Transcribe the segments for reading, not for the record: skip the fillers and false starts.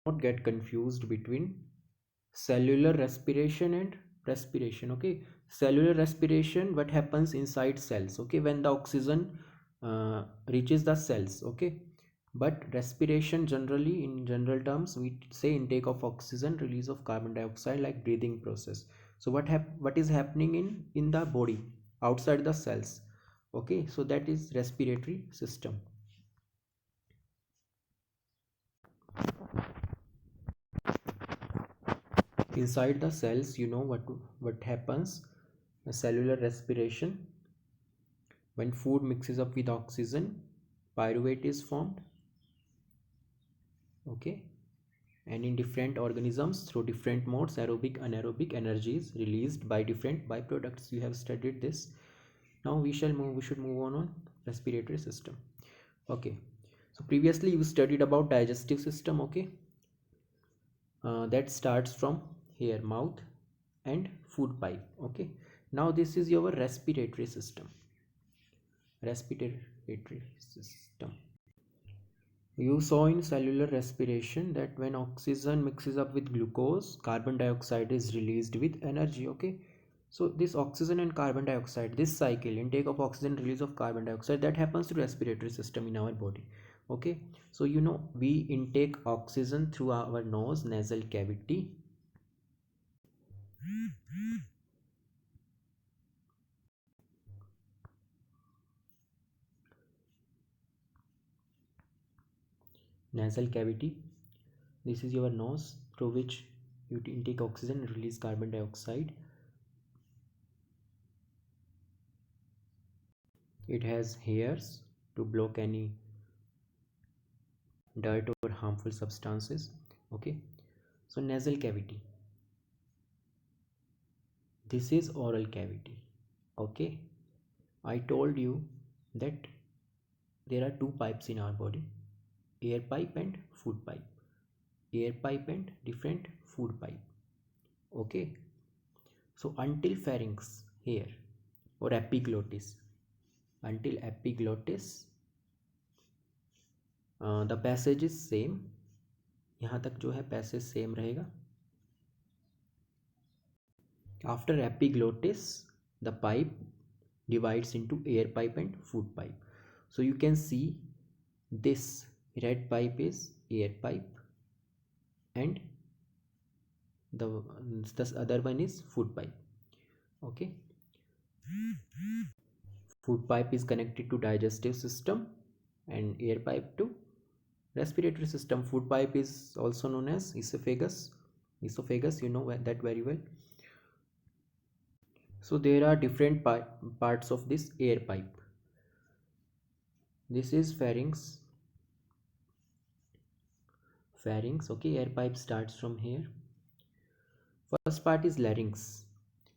not get confused between cellular respiration and respiration. Okay, cellular respiration, what happens inside cells, okay, when the oxygen reaches the cells. Okay, but respiration, generally in general terms, we say intake of oxygen, release of carbon dioxide, like breathing process. So what is happening in the body outside the cells? Okay, so that is respiratory system. Inside the cells, you know what happens. A cellular respiration, when food mixes up with oxygen, pyruvate is formed. Okay, and in different organisms, through different modes, aerobic, anaerobic, energy is released by different byproducts. You have studied this. Now we should move on respiratory system. Okay, so previously you studied about digestive system. Okay, that starts from here, mouth and food pipe. Okay, now this is your respiratory system. Respiratory system, you saw in cellular respiration that when oxygen mixes up with glucose, carbon dioxide is released with energy. Okay, so this oxygen and carbon dioxide, this cycle, intake of oxygen, release of carbon dioxide, that happens through respiratory system in our body. Okay, so you know we intake oxygen through our nose, nasal cavity. Nasal cavity, this is your nose, through which you intake oxygen and release carbon dioxide. It has hairs to block any dirt or harmful substances. Okay, so nasal cavity, this is oral cavity. Okay, I told you that there are two pipes in our body, air pipe and food pipe. Air pipe and different food pipe. Okay, so until pharynx here, or epiglottis, until epiglottis, the passage is same. यहाँ तक जो है passage same रहेगा. After epiglottis, the pipe divides into air pipe and food pipe. So you can see this red pipe is air pipe and the this other one is food pipe. Okay, food pipe is connected to digestive system and air pipe to respiratory system. Food pipe is also known as esophagus. Esophagus, you know that very well. So there are different parts of this air pipe. This is pharynx. Pharynx. Okay, air pipe starts from here. First part is larynx.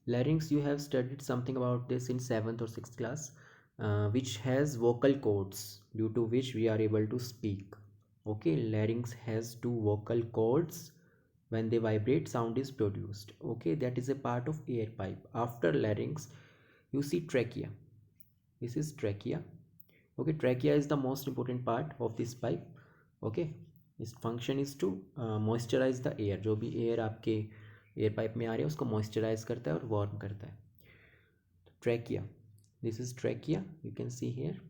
Larynx, you have studied something about this in 7th or 6th class, which has vocal cords, due to which we are able to speak. Okay, larynx has two vocal cords. When they vibrate, sound is produced. Okay, that is a part of air pipe. After larynx, you see trachea. This is trachea. Okay, trachea is the most important part of this pipe. Okay, its function is to moisturize the air. जो भी air आपके air pipe में आ रहे हैं उसको moisturise करता है और वार्म करता है. Trachea, this is trachea, you can see here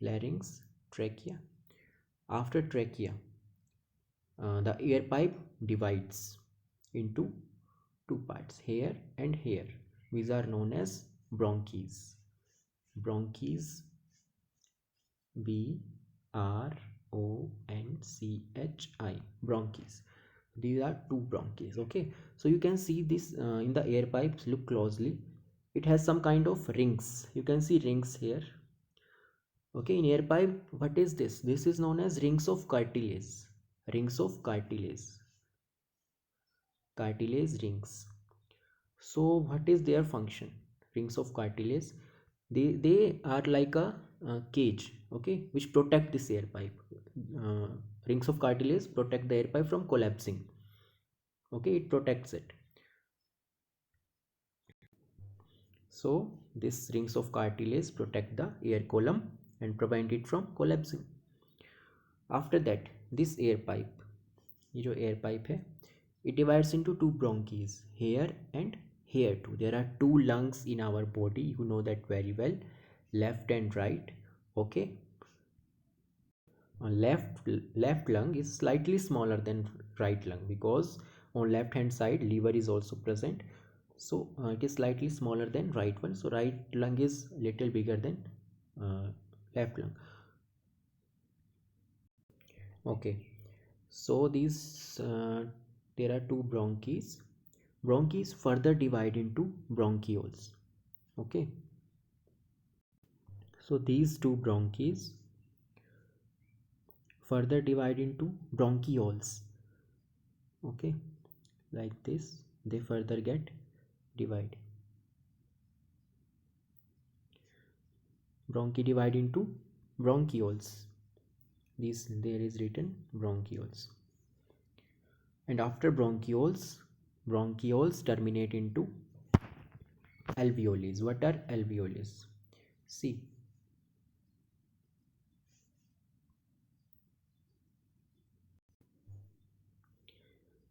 larynx, trachea. After trachea, the air pipe divides into two parts, here and here. These are known as bronchs. Bronchs, B R O N C H I, bronchs. These are two bronchs. Okay, so you can see this in the air pipes. Look closely, it has some kind of rings. You can see rings here. Okay, in air pipe, what is this? This is known as rings of cartilage. Rings of cartilage. Cartilage rings. So what is their function? Rings of cartilage, they are like a cage, okay, which protect this air pipe. uh, Rings of cartilage protect the air pipe from collapsing. Okay, it protects it. So these rings of cartilage protect the air column and prevent it from collapsing. After that, this air pipe, ये जो air pipe है, it divides into two bronchs, here and here too. There are two lungs in our body, you know that very well, left and right. Okay, left lung is slightly smaller than right lung because on left hand side liver is also present. So it is slightly smaller than right one, so right lung is little bigger than left lung. Okay, so these there are two bronchies. Bronchies further divide into bronchioles. Okay, so these two bronchies further divide into bronchioles. Okay, like this they further get divide. Bronchi divide into bronchioles. This there is written bronchioles. And after bronchioles terminate into alveoles. What are alveoles? See,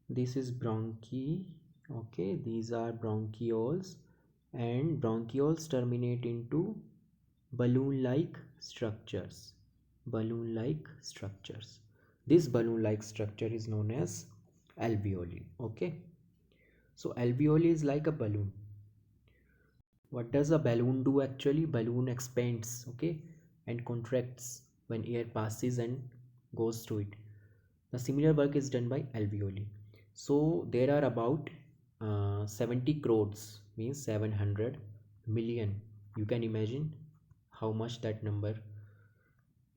this is bronchi. Okay, these are bronchioles, and bronchioles terminate into balloon like structures. Balloon like structures. This balloon like structure is known as alveoli. Okay, so alveoli is like a balloon. What does a balloon do actually? Balloon expands, okay, and contracts when air passes and goes to it. The similar work is done by alveoli. So there are about 70 crores, means 700 million. You can imagine how much that number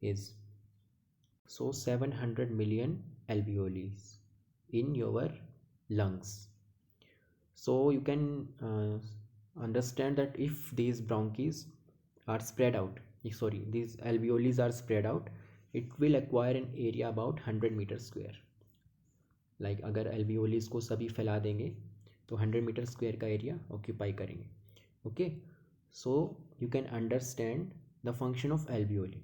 is. So 700 million alveoli in your lungs. So you can understand that if these bronchs are spread out, sorry, these alveoli are spread out, it will acquire an area about 100 meter square. Like अगर alveoli को सभी फैला देंगे तो 100 metre square का area occupy करेंगे. Okay, so you can understand the function of alveoli,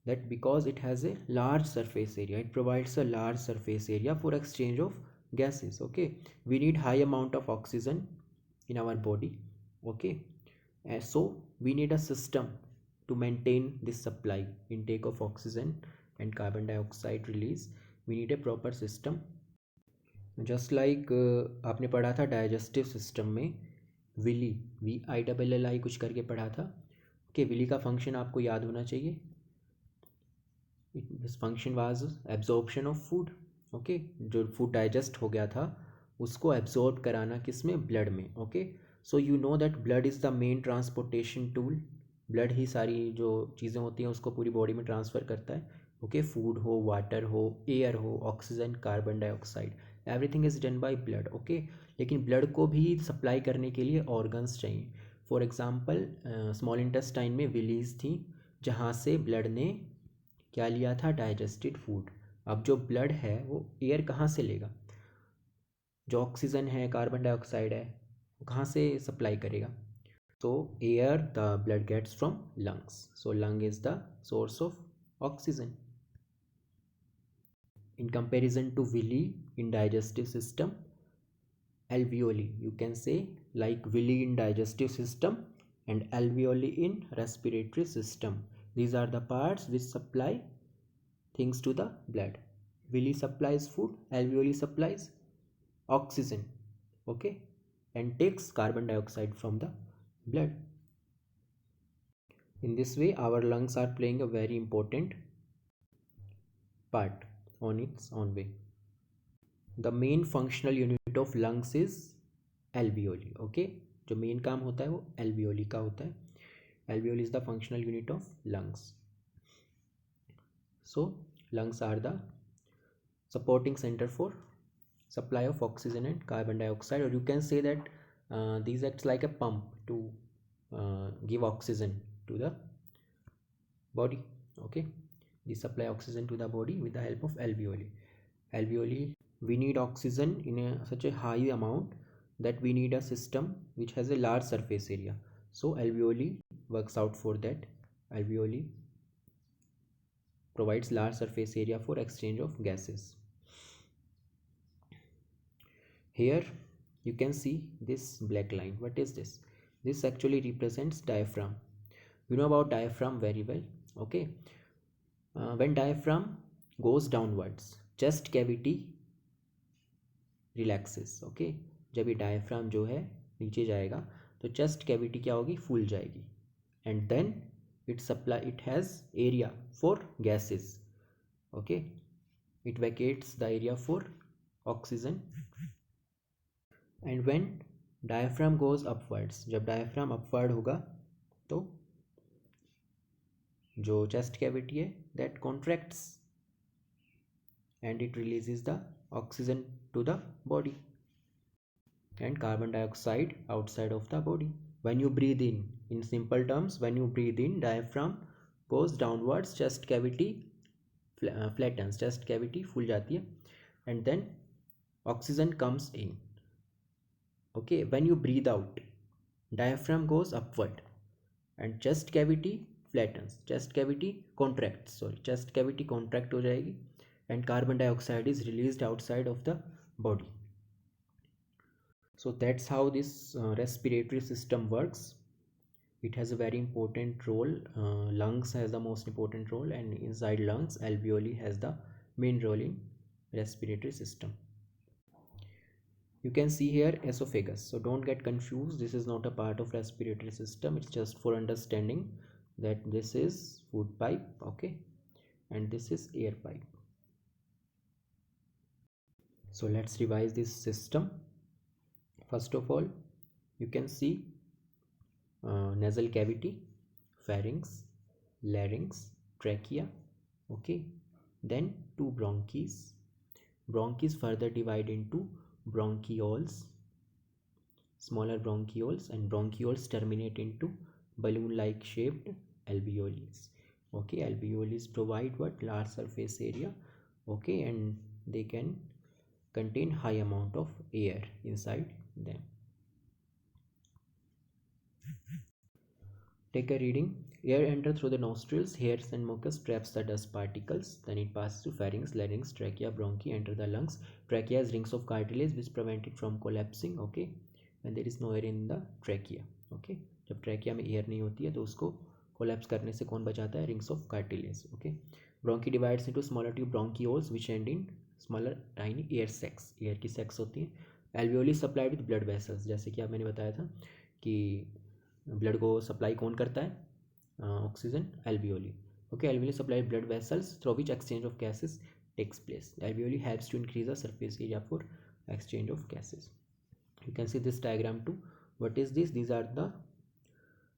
that because it has a large surface area, it provides a large surface area for exchange of gases. Okay, we need high amount of oxygen in our body. Okay, and so we need a system to maintain this supply, intake of oxygen and carbon dioxide release. We need a proper system. Just like आपने पढ़ा था digestive system में Willie, VILLI कुछ करके पढ़ा था. Okay, Willie का function आपको याद होना चाहिए. This function was absorption of food. Okay, जो फूड डाइजेस्ट हो गया था उसको एब्जॉर्ब कराना किस में? ब्लड में. Okay, so you know that blood is the main transportation tool. Blood ही सारी जो चीज़ें होती हैं उसको पूरी बॉडी में ट्रांसफ़र करता है. ओके, फूड हो, वाटर हो, एयर हो, oxygen, carbon dioxide, everything is done by blood. Okay, लेकिन ब्लड को भी सप्लाई करने के लिए ऑर्गन्स चाहिए. फॉर एग्जांपल स्मॉल इंटेस्टाइन में विलीज थी जहाँ से ब्लड ने क्या लिया था? Digested food. अब जो ब्लड है वो एयर कहाँ से लेगा? जो ऑक्सीजन है, कार्बन डाइऑक्साइड है, वो कहाँ से सप्लाई करेगा? तो where the blood gets from lungs. So lung is the source of oxygen. In comparison to villi in digestive system, alveoli, you can say, like villi in digestive system and alveoli in respiratory system. These are the parts which supply things to the blood. Villi supplies food, alveoli supplies oxygen. Okay, and takes carbon dioxide from the blood. In this way our lungs are playing a very important part on its own way. The main functional unit of lungs is alveoli. Okay, जो main काम होता है वो alveoli का होता है. Alveoli is the functional unit of lungs. So lungs are the supporting center for supply of oxygen and carbon dioxide, or you can say that these acts like a pump to give oxygen to the body. Okay, they supply oxygen to the body with the help of alveoli. Alveoli, we need oxygen in such a high amount that we need a system which has a large surface area. So alveoli works out for that. Alveoli provides large surface area for exchange of gases. Here you can see this black line. What is this? This actually represents diaphragm. You know about diaphragm very well. Okay, when diaphragm goes downwards, chest cavity relaxes. Okay, जब ये diaphragm जो है नीचे जाएगा तो chest cavity क्या होगी? फूल जाएगी. And then it has area for gases. Okay, it vacates the area for oxygen. And when diaphragm goes upwards, जब diaphragm upward होगा तो जो chest cavity है that contracts and it releases the oxygen to the body and carbon dioxide outside of the body. When you breathe in simple terms, when you breathe in, diaphragm goes downwards, chest cavity flattens, chest cavity फूल जाती है, and then oxygen comes in. Okay, when you breathe out, diaphragm goes upward and chest cavity flattens, chest cavity contracts, chest cavity contract हो जाएगी and carbon dioxide is released outside of the body. So that's how this respiratory system works. It has a very important role. Lungs has the most important role, and inside lungs alveoli has the main role in respiratory system. You can see here esophagus, so don't get confused, this is not a part of respiratory system, it's just for understanding that this is food pipe. Okay, and this is air pipe. So let's revise this system. First of all, you can see nasal cavity, pharynx, larynx, trachea. Okay, then two bronchs further divide into bronchioles, smaller bronchioles, and bronchioles terminate into balloon like shaped alveoles. Okay, alveoles provide what? Large surface area. Okay, and they can contain high amount of air inside them. Take a reading. Air enters through the nostrils, hairs and mucus traps the dust particles. Then it passes to pharynx, larynx, trachea, bronchi, enter the lungs. Trachea has rings of cartilage which prevent it from collapsing. Okay, when there is no air in the trachea. Okay, जब trachea में air नहीं होती है तो उसको collapse करने से कौन बचाता है? Rings of cartilage. Okay, bronchi divides into smaller tube bronchioles which and in smaller tiny air sacs. Air की सैक्स होती हैं. Alveoli supplied with blood vessels, जैसे कि आप मैंने बताया था कि ब्लड को सप्लाई कौन करता है? Oxygen. Alveoli. Okay, alveoli supply blood vessels through which exchange of gases takes place. Alveoli helps to increase the surface area for exchange of gases. You can see this diagram too. What is this? These are the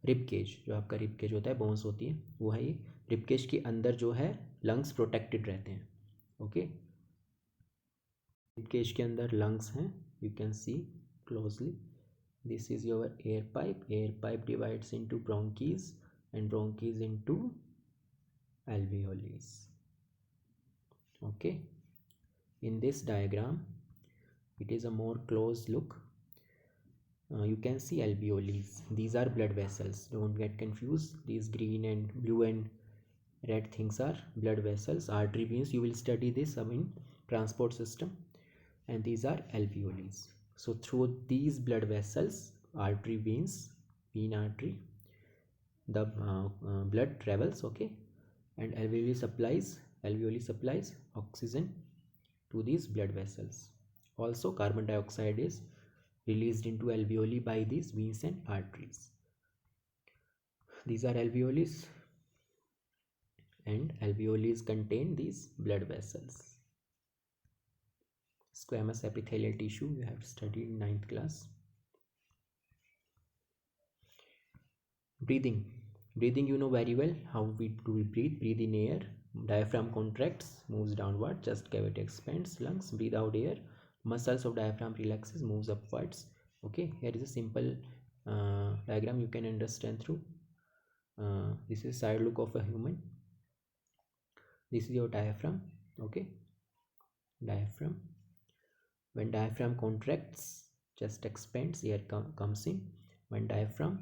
rib cage. जो आपका rib cage होता है, bones होती है, वो है ये. Rib cage के अंदर जो है लंग्स प्रोटेक्टेड रहते हैं. ओके, रिब केज के अंदर लंग्स हैं. You can C closely. This is your air pipe. Air pipe divides into bronchs and bronchs into alveoles. Okay, in this diagram it is a more close look. You can see alveoles. These are blood vessels, don't get confused. These green and blue and red things are blood vessels. Artery veins, you will study this in transport system. And these are alveoles. So through these blood vessels, artery veins, vein artery, the blood travels. Okay, and alveoli supplies oxygen to these blood vessels. Also carbon dioxide is released into alveoli by these veins and arteries. These are alveoles, and alveoles contain these blood vessels. Squamous epithelial tissue you have studied in 9th class. Breathing you know very well. How we breathe? Breathe in air, diaphragm contracts, moves downward, chest cavity expands, lungs. Breathe out air, muscles of diaphragm relaxes, moves upwards. Okay, here is a simple diagram you can understand through. This is side look of a human. This is your diaphragm. Okay, diaphragm. When diaphragm contracts, chest expands, air comes in. When diaphragm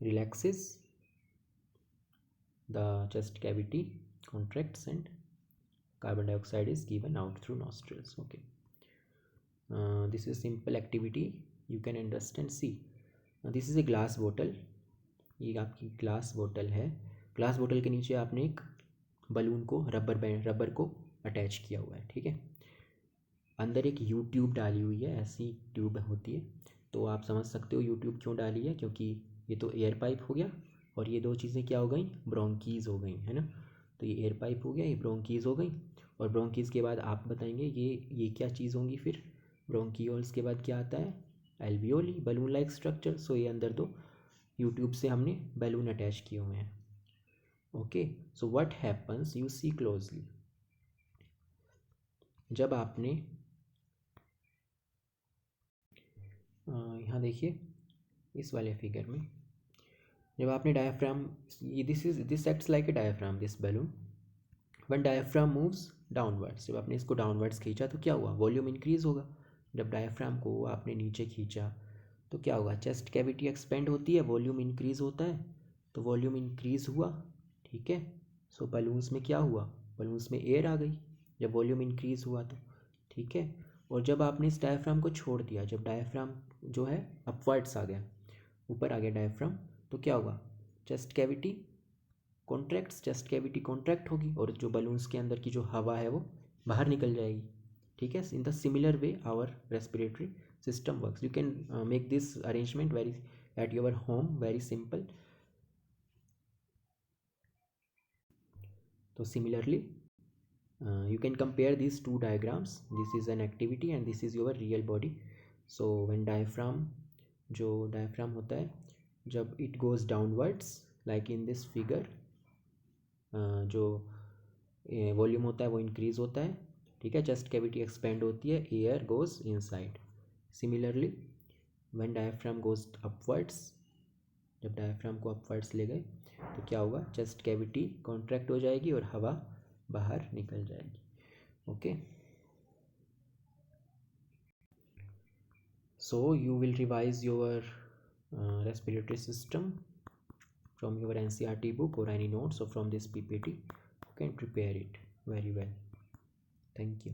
relaxes, the chest cavity contracts and carbon dioxide is given out through nostrils. Okay, this is simple activity, you can understand. See, this is a glass bottle, ये आपकी glass बोतल है। Glass बोतल के नीचे आपने एक balloon को रबर को अटैच किया हुआ है, ठीक है। अंदर एक यू ट्यूब डाली हुई है, ऐसी ट्यूब होती है। तो आप समझ सकते हो यू ट्यूब क्यों डाली है, क्योंकि ये तो एयर पाइप हो गया और ये दो चीज़ें क्या हो गई, ब्रोंकीज हो गई, है ना। तो ये एयर पाइप हो गया, ये ब्रोंकीज हो गई। और ब्रोंकीज के बाद आप बताएंगे ये क्या चीज़ होंगी फिर। ब्रोंकियोल्स के बाद क्या आता है, एल्वियोली, बलून लाइक स्ट्रक्चर। सो ये अंदर दो यूट्यूब से हमने बैलून अटैच किए हुए हैं। Okay, so what happens, you see closely. जब आपने यहाँ देखिए इस वाले फिगर में, जब आपने डायफ्राम, ये this acts like a diaphragm, this balloon, when diaphragm moves downwards, जब आपने इसको डाउनवर्ड्स खींचा तो क्या हुआ, वॉल्यूम इंक्रीज होगा। जब डायफ्राम को आपने नीचे खींचा तो क्या होगा, चेस्ट कैविटी एक्सपेंड होती है, वॉल्यूम इंक्रीज होता है, तो वॉल्यूम इंक्रीज हुआ, ठीक है। सो बलून्स में क्या हुआ, बलून्स में एयर आ गई जब वॉल्यूम इंक्रीज हुआ तो, ठीक है। और जब आपने इस डायफ्राम को छोड़ दिया, जब डायफ्राम जो है अपवर्ड्स आ गया, ऊपर आ गया डायफ्राम, तो क्या होगा, chest cavity contracts, chest cavity contract होगी और जो बलून्स के अंदर की जो हवा है वो बाहर निकल जाएगी, ठीक है। In the similar way our respiratory system works. You can make this arrangement very at your home, very simple. So similarly you can compare these two diagrams. This is an activity and this is your real body. So when diaphragm, जो diaphragm होता है जब it goes downwards like in this figure, जो volume होता है वो increase होता है, ठीक है, चेस्ट कैविटी एक्सपेंड होती है, air goes inside. Similarly when diaphragm goes upwards, जब डायफ्राम को अपवर्ड्स ले गए तो क्या होगा, चेस्ट कैविटी कॉन्ट्रैक्ट हो जाएगी और हवा बाहर निकल जाएगी। Okay, so you will revise your respiratory system from your NCERT book or any notes or from this PPT. You can prepare it very well. Thank you.